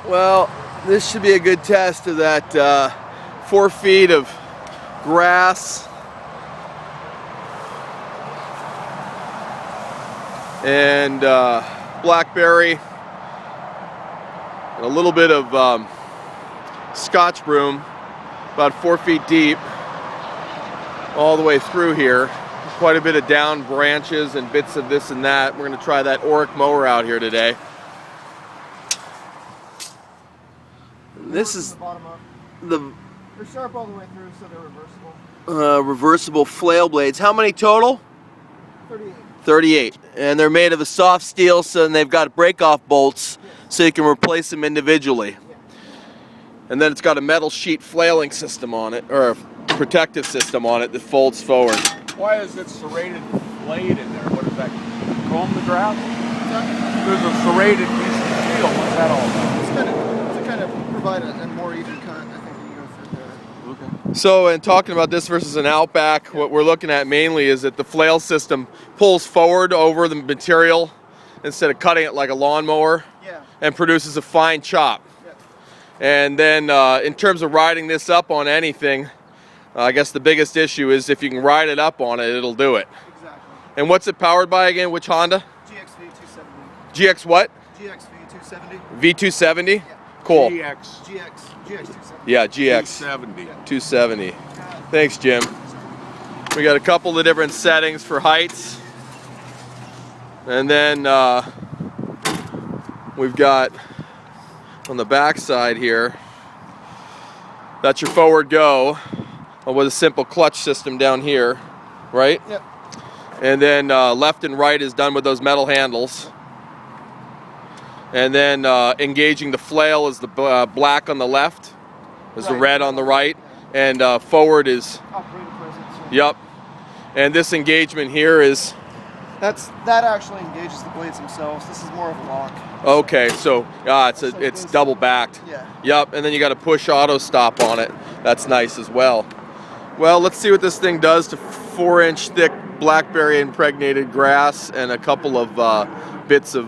Well, this should be a good test of that 4 feet of grass and blackberry and a little bit of Scotch broom, about 4 feet deep, all the way through here. Quite a bit of down branches and bits of this and that. We're going to try that Orec mower out here today. This is the they're sharp all the way through, so they're reversible. Reversible flail blades. How many total? 38. 38. And they're made of a soft steel, so they've got break-off bolts, so you can replace them individually. Yeah. And then it's got a metal sheet flailing system on it, or a protective system on it that folds forward. Why is it serrated blade in there? What is that? Comb the grass? There's a serrated piece of steel. What's that all about? It's to kind of provide a more even cut. I think when you go through the. Okay. So, in talking about this versus an Outback, what we're looking at mainly is that the flail system pulls forward over the material instead of cutting it like a lawnmower, and produces a fine chop. Yeah. And then, in terms of riding this up on anything, I guess the biggest issue is if you can ride it up on it, it'll do it. Exactly. And what's it powered by again? Which Honda? GXV 270. GX what? GXV 270. V270? Yeah. Cool. GX GX 270. Yeah, GX 70. 270. Thanks, Jim. We got a couple of different settings for heights. And then we've got on the back side here, that's your forward go with a simple clutch system down here, right? Yep. And then left and right is done with those metal handles. And then engaging the flail is the black on the left, is the red on the right, and forward is, Operator presence. yep. And this engagement here is, That actually engages the blades themselves. This is more of a lock. okay, so it's double backed. Yeah. Yep, and then you got to push auto stop on it. That's nice as well. Well, let's see what this thing does to 4-inch thick blackberry impregnated grass and a couple of bits of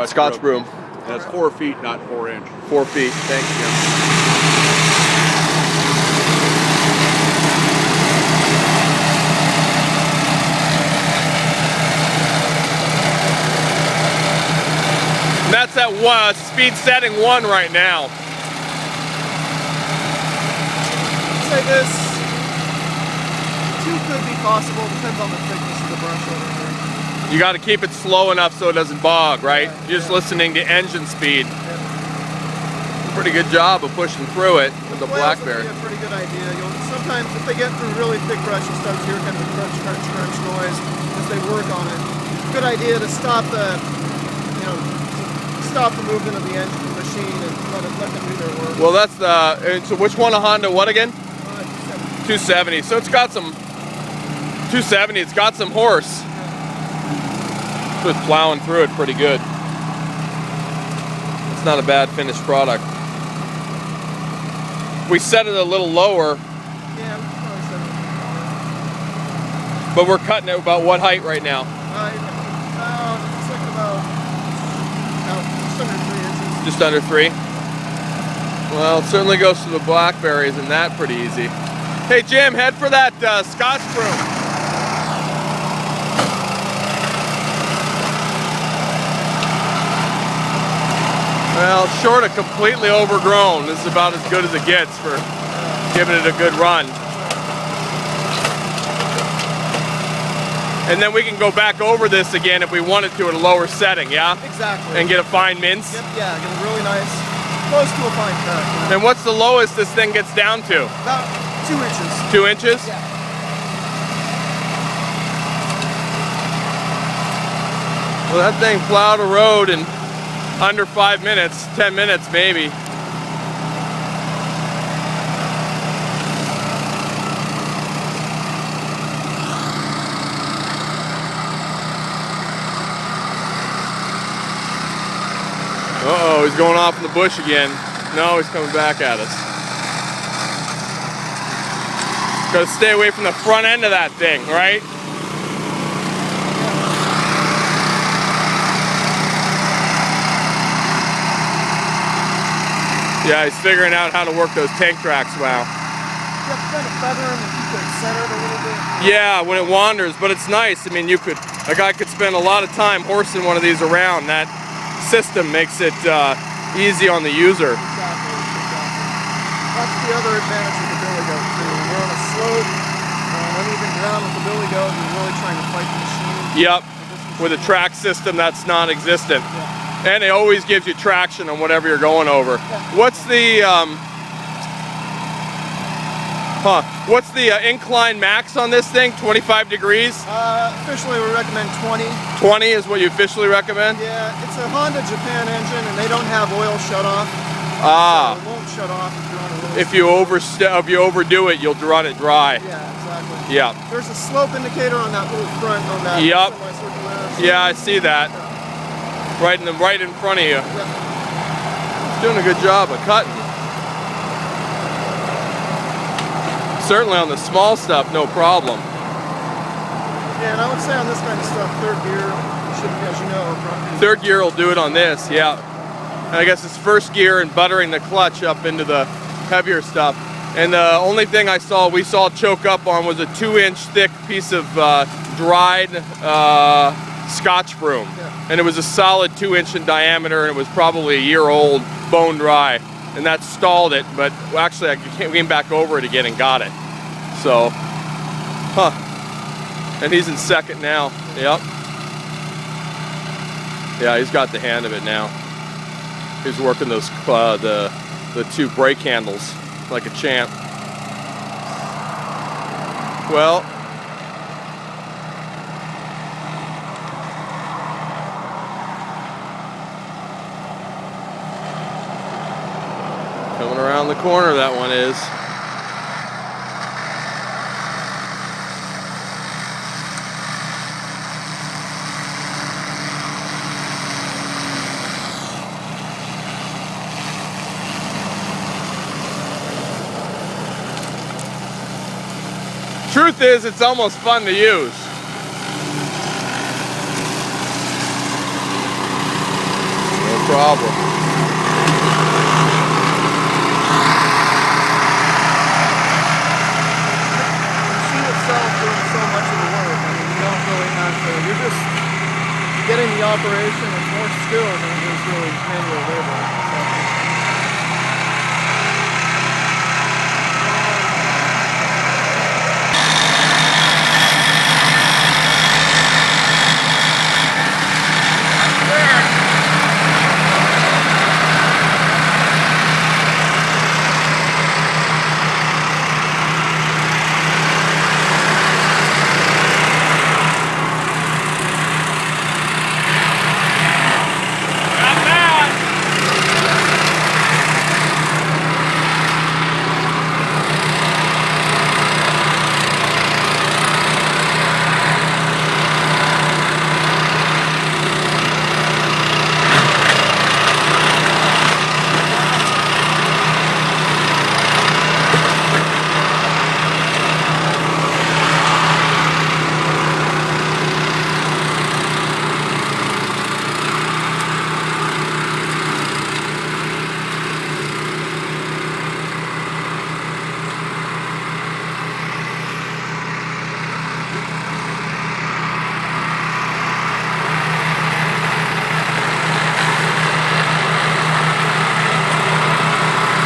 Scotch broom. That's 4 feet, not 4 inch. 4 feet. Thanks, Jim. And that's at speed setting 1 right now. Say this. 2 could be possible. Depends on the thickness of the brush over here. You got to keep it slow enough so it doesn't bog, right? Yeah, You're just listening to engine speed. Yeah. Pretty good job of pushing through it with the Flails blackberry. would be a pretty good idea. Sometimes if they get through really thick brush, you start to hear kind of a crunch, crunch, crunch noise as they work on it. Good idea to stop the movement of the engine, the machine, and let them do their work. Well, that's so which one, a Honda what again? 270. 270. So it's got some 270. It's got some horse. So it's plowing through it pretty good. It's not a bad finished product. We set it a little lower. Yeah, we could probably set it a little lower. But we're cutting it about what height right now? It's like about just under 3 inches. Just under 3? Well, it certainly goes to the blackberries and that pretty easy. Hey Jim, head for that Scotch broom. Well, short of completely overgrown, this is about as good as it gets for giving it a good run. And then we can go back over this again if we wanted to at a lower setting, yeah? Exactly. And get a fine mince? Yep, yeah, get a really nice, close to a fine cut. You know? And what's the lowest this thing gets down to? About 2 inches. 2 inches? Yeah. Well, that thing plowed a road in under 5 minutes, 10 minutes maybe. Uh-oh, he's going off in the bush again. No, he's coming back at us. Gotta stay away from the front end of that thing, right? Yeah, he's figuring out how to work those tank tracks. Wow. You have to kind of feather them and keep it centered a little bit. Yeah, when it wanders, but it's nice. I mean, a guy could spend a lot of time horsing one of these around. That system makes it easy on the user. Exactly. That's the other advantage of the billy goat too. When you're on a slope, uneven ground with the billy goat, you're really trying to fight the machine. Yep. With a track system, that's non-existent. Yeah. And it always gives you traction on whatever you're going over. Yeah. What's the incline max on this thing? 25 degrees? Officially we recommend 20. 20 is what you officially recommend? Yeah, it's a Honda Japan engine and they don't have oil shut off. Ah. So it won't shut off if you're on a really If you overdo it, you'll run it dry. Yeah, exactly. Yeah. There's a slope indicator on that little front on that Yep. semicircular. Yeah, I see that. Right in front of you. Yeah. He's doing a good job of cutting. Certainly on the small stuff, no problem. Yeah, and I would say on this kind of stuff, third gear should, as you know, probably. Third gear will do it on this, yeah. And I guess it's first gear and buttering the clutch up into the heavier stuff. And the only thing we saw choke up on was a 2-inch thick piece of dried Scotch broom. Yeah. And it was a solid 2-inch in diameter, and it was probably a year old, bone dry. And that stalled it, but actually I came back over it again and got it. So, and he's in second now. Yep. Yeah, he's got the hand of it now. He's working those the two brake handles like a champ. Well, coming around the corner, that one is. Truth is, it's almost fun to use. No problem. You're just getting the operation with more skill than it is really manual labor.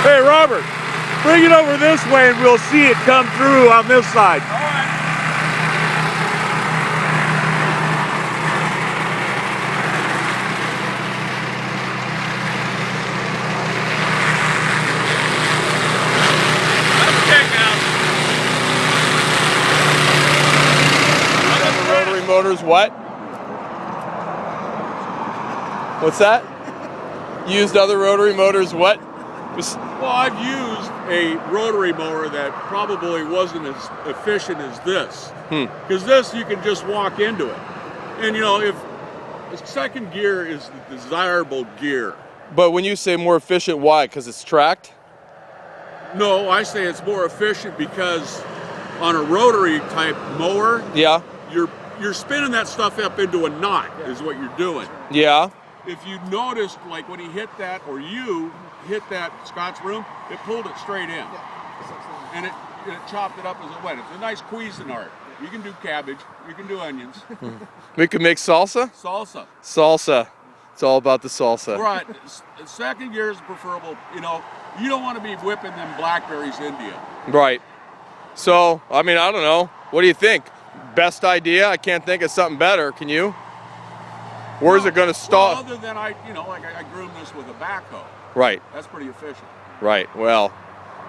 Hey, Robert, bring it over this way and we'll see it come through on this side. All right. Rotary motors, what? What's that? Used other rotary motors, what? Well, I've used a rotary mower that probably wasn't as efficient as this. Because this, you can just walk into it. And you know, if the second gear is the desirable gear. But when you say more efficient, why? Because it's tracked? No, I say it's more efficient because on a rotary type mower, Yeah. you're spinning that stuff up into a knot is what you're doing. Yeah. If you noticed, like when he hit that, or you hit that Scott's broom, it pulled it straight in. And it chopped it up as it went. It's a nice Cuisinart. You can do cabbage, you can do onions. We could make salsa? Salsa. Salsa. It's all about the salsa. Right. Second gear is preferable. You know, you don't want to be whipping them blackberries into you. Right. So, I mean, I don't know. What do you think? Best idea? I can't think of something better. Can you? Where's it going to stop? Well, other than I groom this with a backhoe. Right. That's pretty efficient. Right. Well,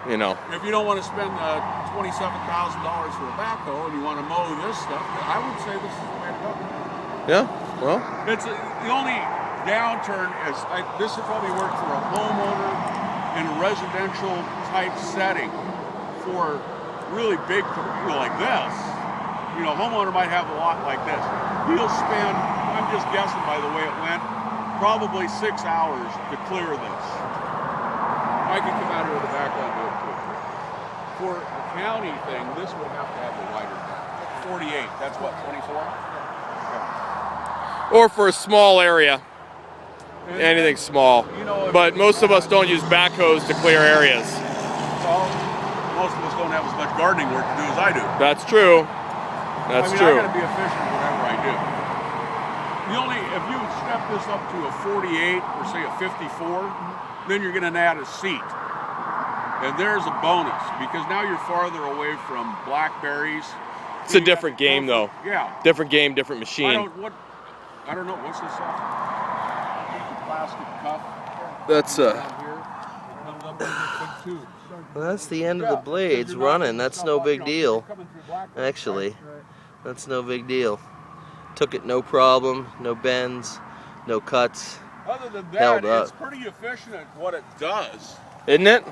you know. If you don't want to spend $27,000 for a backhoe and you want to mow this stuff, I would say this is the way to go. Yeah. Well. It's the only downturn is this would probably work for a homeowner in a residential type setting. For really big, like this, homeowner might have a lot like this. He'll spend, I'm just guessing by the way it went, probably 6 hours to clear this. I could come out here with a backhoe and do it too. For a county thing, this would have to have a wider back. 48, that's what, 24? Okay. Or for a small area. Anything small. But most of us don't use backhoes to clear areas. Most of us don't have as much gardening work to do as I do. That's true. That's true. I got to be efficient in whatever I do. If you step this up to a 48 or say a 54, then you're going to add a seat. And there's a bonus because now you're farther away from blackberries. It's a different game though. Yeah. Different game, different machine. I don't know. What's this stuff? Plastic cup. That's Well, that's the end of the blades running. That's no big deal. Actually, that's no big deal. Took it no problem, no bends, no cuts. Other than Held that, up. it's pretty efficient at what it does. Isn't it?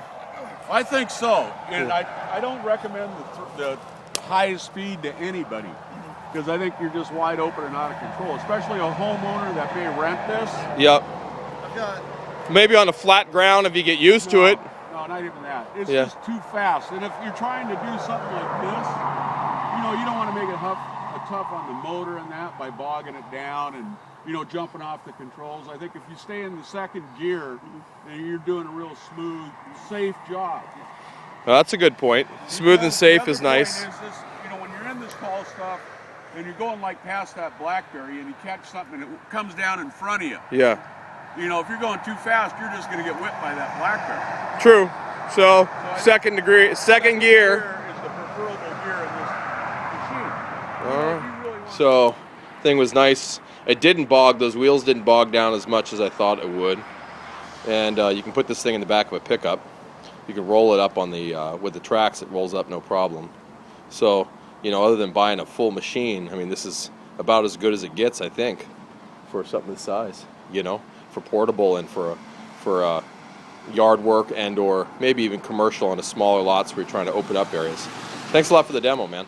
I think so. And I don't recommend the highest speed to anybody because I think you're just wide open and out of control, especially a homeowner that may rent this. Yep. I've got Maybe on a flat ground if you get used to it. No, not even that. It's just too fast. And if you're trying to do something like this, you don't want to make it tough on the motor and that by bogging it down and, jumping off the controls. I think if you stay in the second gear, then you're doing a real smooth, safe job. Well, that's a good point. Smooth and safe is nice. The other point is this, when you're in this tall stuff and you're going like past that blackberry and you catch something and it comes down in front of you. Yeah. If you're going too fast, you're just going to get whipped by that blackberry. True. So second gear. Is the preferable gear in this machine. So thing was nice. It didn't bog. Those wheels didn't bog down as much as I thought it would. And you can put this thing in the back of a pickup. You can roll it up on the with the tracks. It rolls up no problem. So other than buying a full machine, I mean this is about as good as it gets, I think, for something this size. For portable and for yard work and or maybe even commercial on a smaller lots where you're trying to open up areas. Thanks a lot for the demo, man.